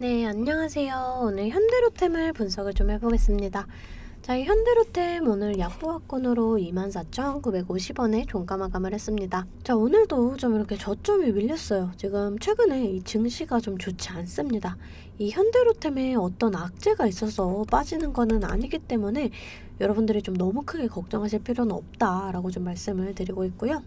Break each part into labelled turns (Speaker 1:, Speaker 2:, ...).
Speaker 1: 네, 안녕하세요. 오늘 현대로템을 분석을 좀 해보겠습니다. 자, 이 현대로템 오늘 약보합권으로 24,950원에 종가 마감을 했습니다. 자, 오늘도 좀 이렇게 저점이 밀렸어요. 지금 최근에 이 증시가 좀 좋지 않습니다. 이 현대로템에 어떤 악재가 있어서 빠지는 거는 아니기 때문에 여러분들이 좀 너무 크게 걱정하실 필요는 없다라고 좀 말씀을 드리고 있고요.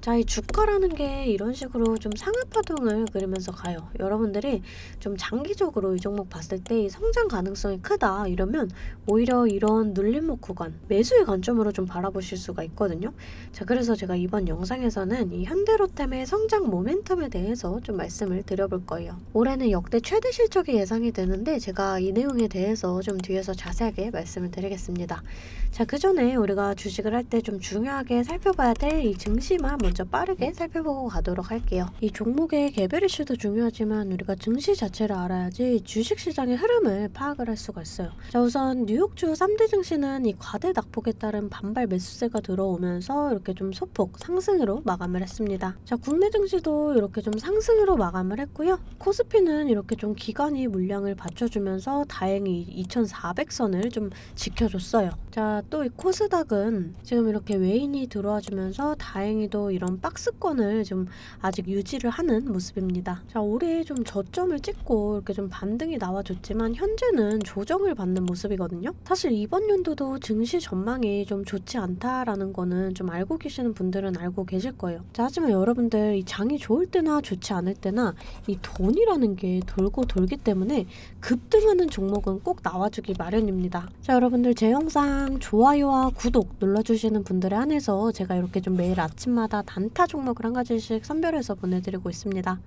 Speaker 1: 자, 이 주가라는 게 이런 식으로 좀 상하파동을 그리면서 가요. 여러분들이 좀 장기적으로 이 종목 봤을 때 이 성장 가능성이 크다 이러면 오히려 이런 눌림목 구간, 매수의 관점으로 좀 바라보실 수가 있거든요. 자, 그래서 제가 이번 영상에서는 이 현대로템의 성장 모멘텀에 대해서 좀 말씀을 드려볼 거예요. 올해는 역대 최대 실적이 예상이 되는데 제가 이 내용에 대해서 좀 뒤에서 자세하게 말씀을 드리겠습니다. 자, 그 전에 우리가 주식을 할 때 좀 중요하게 살펴봐야 될 이 증시만 먼저 빠르게 살펴보고 가도록 할게요. 이 종목의 개별 이슈도 중요하지만 우리가 증시 자체를 알아야지 주식시장의 흐름을 파악을 할 수가 있어요. 자, 우선 뉴욕주 3대 증시는 이 과대 낙폭에 따른 반발 매수세가 들어오면서 이렇게 좀 소폭 상승으로 마감을 했습니다. 자, 국내 증시도 이렇게 좀 상승으로 마감을 했고요. 코스피는 이렇게 좀 기관이 물량을 받쳐주면서 다행히 2400선을 좀 지켜줬어요. 자, 또 이 코스닥은 지금 이렇게 외인이 들어와주면서 다행히도 이런 박스권을 좀 아직 유지를 하는 모습입니다. 자, 올해 좀 저점을 찍고 이렇게 좀 반등이 나와줬지만 현재는 조정을 받는 모습이거든요. 사실 이번 연도도 증시 전망이 좀 좋지 않다라는 거는 좀 알고 계시는 분들은 알고 계실 거예요. 자, 하지만 여러분들 이 장이 좋을 때나 좋지 않을 때나 이 돈이라는 게 돌고 돌기 때문에 급등하는 종목은 꼭 나와주기 마련입니다. 자, 여러분들 제 영상 좋아요와 구독 눌러주시는 분들에 한해서 제가 이렇게 좀 매일 아침마다 단타 종목을 한 가지씩 선별해서 보내드리고 있습니다.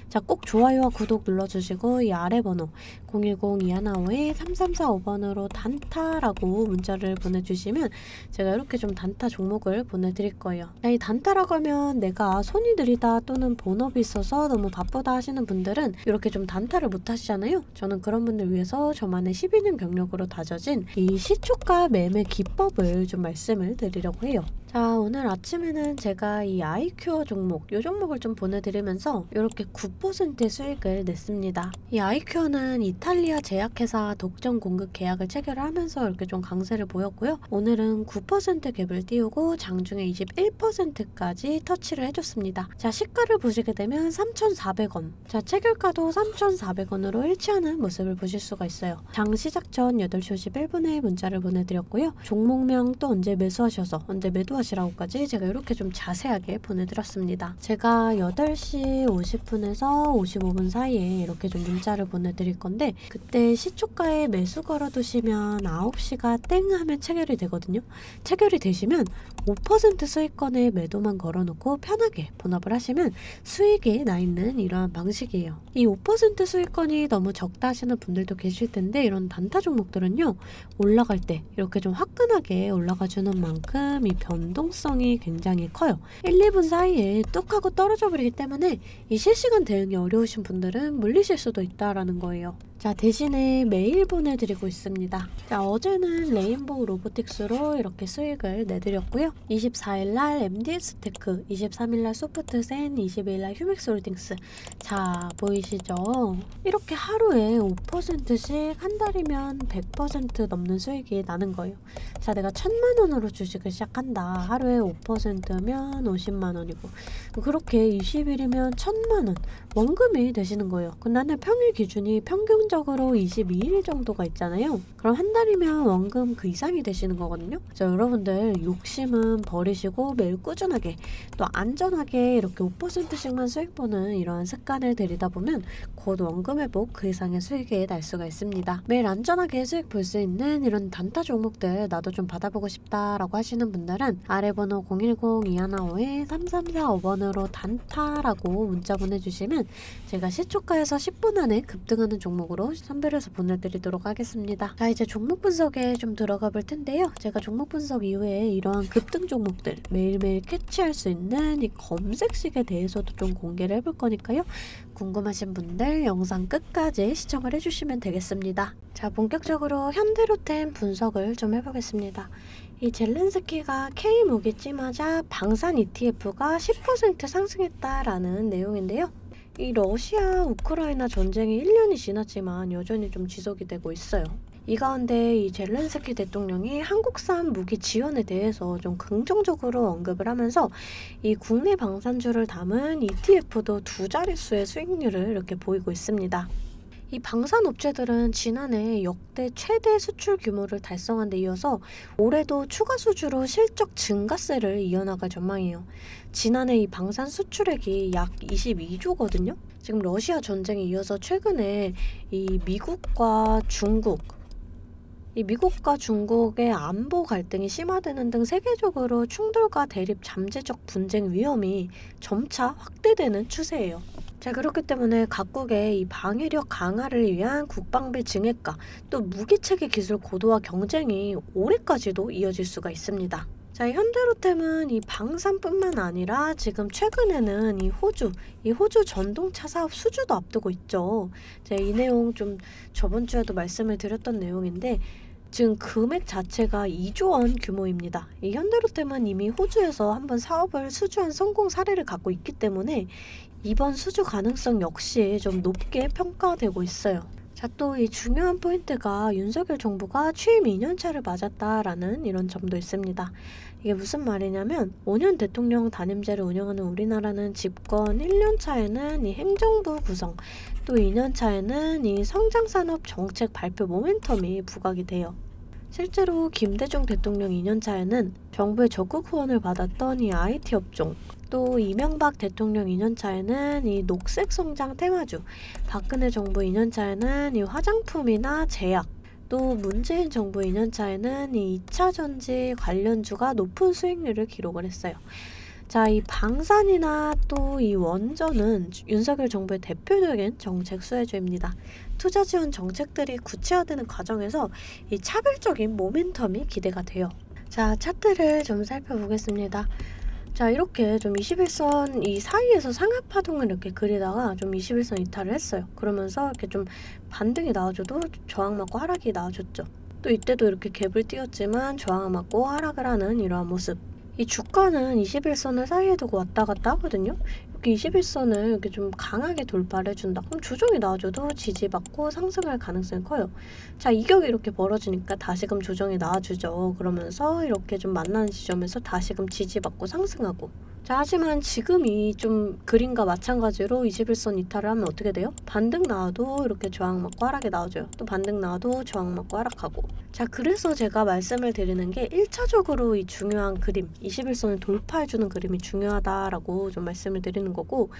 Speaker 1: 자, 꼭 좋아요와 구독 눌러주시고 이 아래 번호 010-215-3345번으로 단타라고 문자를 보내주시면 제가 이렇게 좀 단타 종목을 보내드릴 거예요. 자, 이 단타라고 하면 내가 손이 느리다 또는 본업이 있어서 너무 바쁘다 하시는 분들은 이렇게 좀 단타를 못 하시잖아요. 저는 그런 분들 위해서 저만의 12년 경력으로 다져진 이 시초가 매매 기법을 좀 말씀을 드리려고 해요. 자, 오늘 아침에는 제가 이 아이큐어 종목, 이 종목을 좀 보내드리면서 이렇게 9%의 수익을 냈습니다. 이 아이큐어는 이탈리아 제약회사 독점 공급 계약을 체결을 하면서 이렇게 좀 강세를 보였고요. 오늘은 9% 갭을 띄우고 장중에 21%까지 터치를 해줬습니다. 자, 시가를 보시게 되면 3,400원. 자, 체결가도 3,400원으로 일치하는 모습을 보실 수가 있어요. 장 시작 전 8시 51분에 문자를 보내드렸고요. 종목명 또 언제 매수하셔서 언제 매도하시라고까지 제가 이렇게 좀 자세하게 보내드렸습니다. 제가 8시 50분에서 55분 사이에 이렇게 좀 문자를 보내드릴 건데 그때 시초가에 매수 걸어두시면 9시가 땡 하면 체결이 되거든요. 체결이 되시면 5% 수익권에 매도만 걸어놓고 편하게 본업을 하시면 수익이 나 있는 이러한 방식이에요. 이 5% 수익권이 너무 적다 하시는 분들도 계실 텐데 이런 단타 종목들은요, 올라갈 때 이렇게 좀 화끈하게 올라가주는 만큼 이 변동성이 굉장히 커요. 1, 2분 사이에 뚝 하고 떨어져 버리기 때문에 이 실시간 대응이 어려우신 분들은 물리실 수도 있다라는 거예요. 자, 대신에 매일 보내드리고 있습니다. 자, 어제는 레인보우 로보틱스로 이렇게 수익을 내드렸고요. 24일날 MD스테크, 23일날 소프트센, 22일날 휴맥스홀딩스. 자, 보이시죠? 이렇게 하루에 5%씩 한 달이면 100% 넘는 수익이 나는 거예요. 자, 내가 1,000만원으로 주식을 시작한다. 하루에 5%면 50만원이고 그렇게 20일이면 1,000만원 원금이 되시는 거예요. 근데 나는 평일 기준이 평균적으로 22일 정도가 있잖아요. 그럼 한 달이면 원금 그 이상이 되시는 거거든요. 자, 여러분들 욕심은 버리시고 매일 꾸준하게 또 안전하게 이렇게 5%씩만 수익 보는 이러한 습관을 들이다 보면 곧 원금 회복 그 이상의 수익이 날 수가 있습니다. 매일 안전하게 수익 볼 수 있는 이런 단타 종목들 나도 좀 받아보고 싶다라고 하시는 분들은 아래 번호 010-215-3345번으로 단타라고 문자 보내주시면 제가 시초가에서 10분 안에 급등하는 종목으로 선별해서 보내드리도록 하겠습니다. 자, 이제 종목 분석에 좀 들어가 볼 텐데요. 제가 종목 분석 이후에 이러한 급등 종목들 매일매일 캐치할 수 있는 이 검색식에 대해서도 좀 공개를 해볼 거니까요. 궁금하신 분들 영상 끝까지 시청을 해주시면 되겠습니다. 자, 본격적으로 현대로템 분석을 좀 해보겠습니다. 이 젤렌스키가 K무기 찌마자 방산 ETF가 10% 상승했다라는 내용인데요. 이 러시아 우크라이나 전쟁이 1년이 지났지만 여전히 좀 지속이 되고 있어요. 이 가운데 이 젤렌스키 대통령이 한국산 무기 지원에 대해서 좀 긍정적으로 언급을 하면서 이 국내 방산주를 담은 ETF도 두 자릿수의 수익률을 이렇게 보이고 있습니다. 이 방산업체들은 지난해 역대 최대 수출 규모를 달성한 데 이어서 올해도 추가 수주로 실적 증가세를 이어나갈 전망이에요. 지난해 이 방산 수출액이 약 22조거든요. 지금 러시아 전쟁에 이어서 최근에 이 미국과 중국의 안보 갈등이 심화되는 등 세계적으로 충돌과 대립 잠재적 분쟁 위험이 점차 확대되는 추세예요. 자, 그렇기 때문에 각국의 이 방위력 강화를 위한 국방비 증액과 또 무기체계 기술 고도화 경쟁이 올해까지도 이어질 수가 있습니다. 자, 현대로템은 이 방산뿐만 아니라 지금 최근에는 이 호주 전동차 사업 수주도 앞두고 있죠. 제가 이 내용 좀 저번 주에도 말씀을 드렸던 내용인데 지금 금액 자체가 2조 원 규모입니다. 이 현대로템은 이미 호주에서 한번 사업을 수주한 성공 사례를 갖고 있기 때문에 이번 수주 가능성 역시 좀 높게 평가되고 있어요. 자, 또 이 중요한 포인트가 윤석열 정부가 취임 2년차를 맞았다라는 이런 점도 있습니다. 이게 무슨 말이냐면 5년 대통령 단임제를 운영하는 우리나라는 집권 1년차에는 이 행정부 구성, 또 2년차에는 이 성장산업 정책 발표 모멘텀이 부각이 돼요. 실제로 김대중 대통령 2년차에는 정부의 적극 후원을 받았던 이 IT 업종, 또 이명박 대통령 2년차에는 이 녹색 성장 테마주, 박근혜 정부 2년차에는 이 화장품이나 제약, 또 문재인 정부 2년차에는 이 2차 전지 관련주가 높은 수익률을 기록을 했어요. 자, 이 방산이나 또 이 원전은 윤석열 정부의 대표적인 정책 수혜주입니다. 투자 지원 정책들이 구체화되는 과정에서 이 차별적인 모멘텀이 기대가 돼요. 자, 차트를 좀 살펴보겠습니다. 자, 이렇게 좀 21선 이 사이에서 상하 파동을 이렇게 그리다가 좀 21선 이탈을 했어요. 그러면서 이렇게 좀 반등이 나와줘도 저항 맞고 하락이 나와줬죠. 또 이때도 이렇게 갭을 띄웠지만 저항을 맞고 하락을 하는 이러한 모습. 이 주가는 21선을 사이에 두고 왔다 갔다 하거든요. 이렇게 21선을 이렇게 좀 강하게 돌파를 해준다. 그럼 조정이 나와줘도 지지받고 상승할 가능성이 커요. 자, 이격이 이렇게 벌어지니까 다시금 조정이 나와주죠. 그러면서 이렇게 좀 만나는 지점에서 다시금 지지받고 상승하고. 자, 하지만 지금이 좀 그림과 마찬가지로 21선 이탈을 하면 어떻게 돼요? 반등 나와도 이렇게 저항 맞고 하락이 나와줘요. 또 반등 나와도 저항 맞고 하락하고. 자, 그래서 제가 말씀을 드리는 게 1차적으로 이 중요한 그림, 21선을 돌파해주는 그림이 중요하다라고 좀 말씀을 드리는 거고,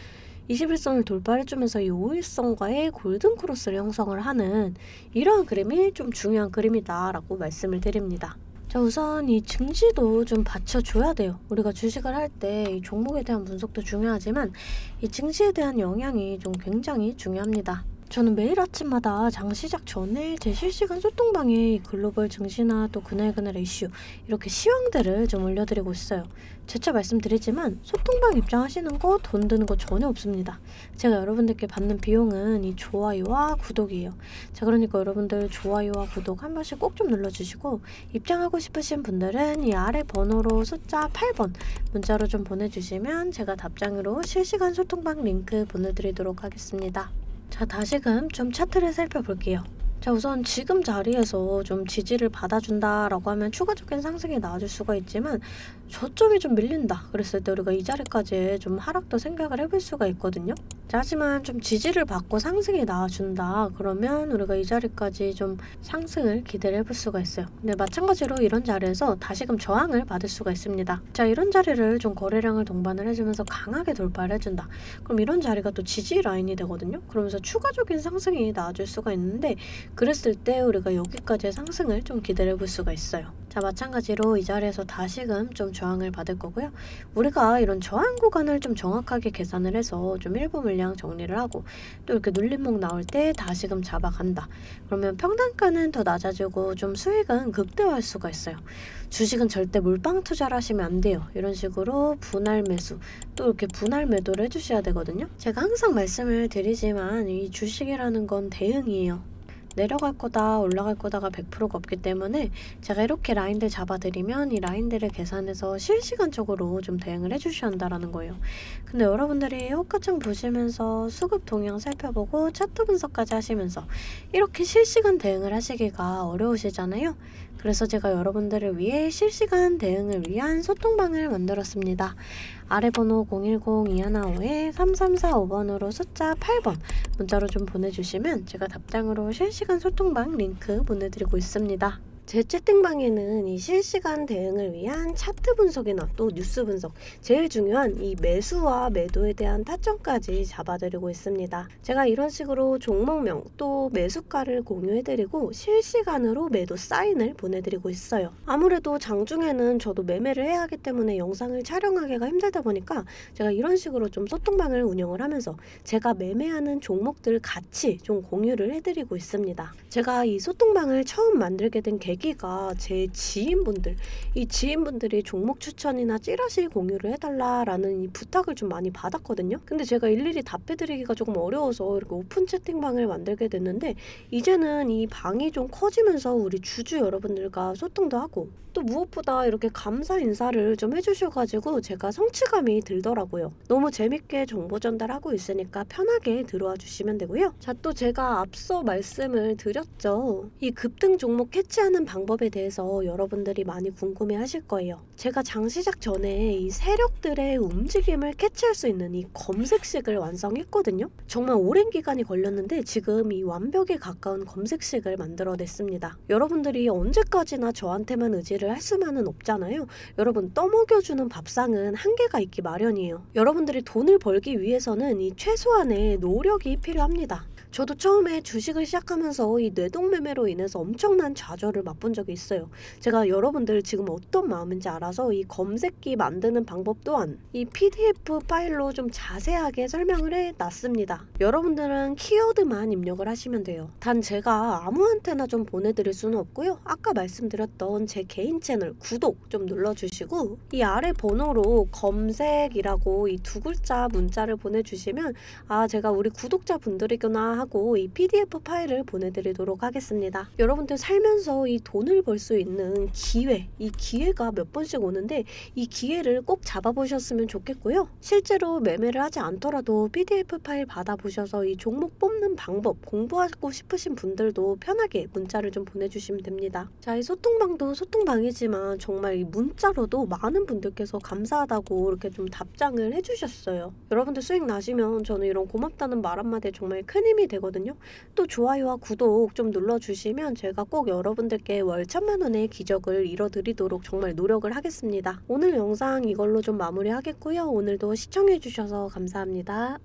Speaker 1: 21선을 돌파해주면서 이 5일선과의 골든크로스를 형성을 하는 이러한 그림이 좀 중요한 그림이다라고 말씀을 드립니다. 자, 우선 이 증시도 좀 받쳐줘야 돼요. 우리가 주식을 할 때 이 종목에 대한 분석도 중요하지만 이 증시에 대한 영향이 좀 굉장히 중요합니다. 저는 매일 아침마다 장 시작 전에 제 실시간 소통방에 글로벌 증시나 또 그날 이슈 이렇게 시황들을 좀 올려드리고 있어요. 재차 말씀드리지만 소통방 입장하시는 거 돈 드는 거 전혀 없습니다. 제가 여러분들께 받는 비용은 이 좋아요와 구독이에요. 자, 그러니까 여러분들 좋아요와 구독 한 번씩 꼭 좀 눌러주시고 입장하고 싶으신 분들은 이 아래 번호로 숫자 8번 문자로 좀 보내주시면 제가 답장으로 실시간 소통방 링크 보내드리도록 하겠습니다. 자, 다시금 좀 차트를 살펴볼게요. 자, 우선 지금 자리에서 좀 지지를 받아준다라고 하면 추가적인 상승이 나와줄 수가 있지만 저점이 좀 밀린다 그랬을 때 우리가 이 자리까지 좀 하락도 생각을 해볼 수가 있거든요. 자, 하지만 좀 지지를 받고 상승이 나와준다 그러면 우리가 이 자리까지 좀 상승을 기대를 해볼 수가 있어요. 근데 마찬가지로 이런 자리에서 다시금 저항을 받을 수가 있습니다. 자, 이런 자리를 좀 거래량을 동반을 해주면서 강하게 돌파를 해준다. 그럼 이런 자리가 또 지지 라인이 되거든요. 그러면서 추가적인 상승이 나와줄 수가 있는데 그랬을 때 우리가 여기까지의 상승을 좀 기대를 해볼 수가 있어요. 자, 마찬가지로 이 자리에서 다시금 좀 저항을 받을 거고요. 우리가 이런 저항 구간을 좀 정확하게 계산을 해서 좀 일부 물량 정리를 하고 또 이렇게 눌림목 나올 때 다시금 잡아간다. 그러면 평단가는 더 낮아지고 좀 수익은 극대화할 수가 있어요. 주식은 절대 몰빵 투자를 하시면 안 돼요. 이런 식으로 분할 매수 또 이렇게 분할 매도를 해주셔야 되거든요. 제가 항상 말씀을 드리지만 이 주식이라는 건 대응이에요. 내려갈 거다 올라갈 거다가 100%가 없기 때문에 제가 이렇게 라인들 잡아드리면 이 라인들을 계산해서 실시간적으로 좀 대응을 해주셔야 한다는 거예요. 근데 여러분들이 호가창 보시면서 수급 동향 살펴보고 차트 분석까지 하시면서 이렇게 실시간 대응을 하시기가 어려우시잖아요. 그래서 제가 여러분들을 위해 실시간 대응을 위한 소통방을 만들었습니다. 아래 번호 010-2155-3345번으로 숫자 8번 문자로 좀 보내주시면 제가 답장으로 실시간 소통방 링크 보내드리고 있습니다. 제 채팅방에는 이 실시간 대응을 위한 차트 분석이나 또 뉴스 분석, 제일 중요한 이 매수와 매도에 대한 타점까지 잡아드리고 있습니다. 제가 이런 식으로 종목명 또 매수가를 공유해드리고 실시간으로 매도 사인을 보내드리고 있어요. 아무래도 장중에는 저도 매매를 해야 하기 때문에 영상을 촬영하기가 힘들다 보니까 제가 이런 식으로 좀 소통방을 운영을 하면서 제가 매매하는 종목들 같이 좀 공유를 해드리고 있습니다. 제가 이 소통방을 처음 만들게 된 계기가 제 지인분들, 이 지인분들이 종목 추천이나 찌라시 공유를 해달라라는 이 부탁을 좀 많이 받았거든요. 근데 제가 일일이 답해드리기가 조금 어려워서 이렇게 오픈 채팅방을 만들게 됐는데 이제는 이 방이 좀 커지면서 우리 주주 여러분들과 소통도 하고 또 무엇보다 이렇게 감사 인사를 좀 해주셔가지고 제가 성취감이 들더라고요. 너무 재밌게 정보 전달하고 있으니까 편하게 들어와 주시면 되고요. 자, 또 제가 앞서 말씀을 드렸죠. 이 급등 종목 캐치하는 방법에 대해서 여러분들이 많이 궁금해 하실 거예요. 제가 장 시작 전에 이 세력들의 움직임을 캐치할 수 있는 이 검색식을 완성했거든요. 정말 오랜 기간이 걸렸는데 지금 이 완벽에 가까운 검색식을 만들어냈습니다. 여러분들이 언제까지나 저한테만 의지를 할 수만은 없잖아요. 여러분, 떠먹여주는 밥상은 한계가 있기 마련이에요. 여러분들이 돈을 벌기 위해서는 이 최소한의 노력이 필요합니다. 저도 처음에 주식을 시작하면서 이 뇌동매매로 인해서 엄청난 좌절을 맛본 적이 있어요. 제가 여러분들 지금 어떤 마음인지 알아서 이 검색기 만드는 방법 또한 이 PDF 파일로 좀 자세하게 설명을 해놨습니다. 여러분들은 키워드만 입력을 하시면 돼요. 단 제가 아무한테나 좀 보내드릴 수는 없고요. 아까 말씀드렸던 제 개인 채널 구독 좀 눌러주시고 이 아래 번호로 검색이라고 이 두 글자 문자를 보내주시면 아, 제가 우리 구독자분들이구나 하고 이 PDF 파일을 보내드리도록 하겠습니다. 여러분들 살면서 이 돈을 벌 수 있는 기회, 이 기회가 몇 번씩 오는데 이 기회를 꼭 잡아보셨으면 좋겠고요. 실제로 매매를 하지 않더라도 PDF 파일 받아보셔서 이 종목 뽑는 방법 공부하고 싶으신 분들도 편하게 문자를 좀 보내주시면 됩니다. 자, 이 소통방도 소통방이지만 정말 이 문자로도 많은 분들께서 감사하다고 이렇게 좀 답장을 해주셨어요. 여러분들 수익 나시면 저는 이런 고맙다는 말 한마디에 정말 큰 힘이 되거든요. 또 좋아요와 구독 좀 눌러주시면 제가 꼭 여러분들께 월 1000만 원의 기적을 이뤄드리도록 정말 노력을 하겠습니다. 오늘 영상 이걸로 좀 마무리하겠고요. 오늘도 시청해주셔서 감사합니다.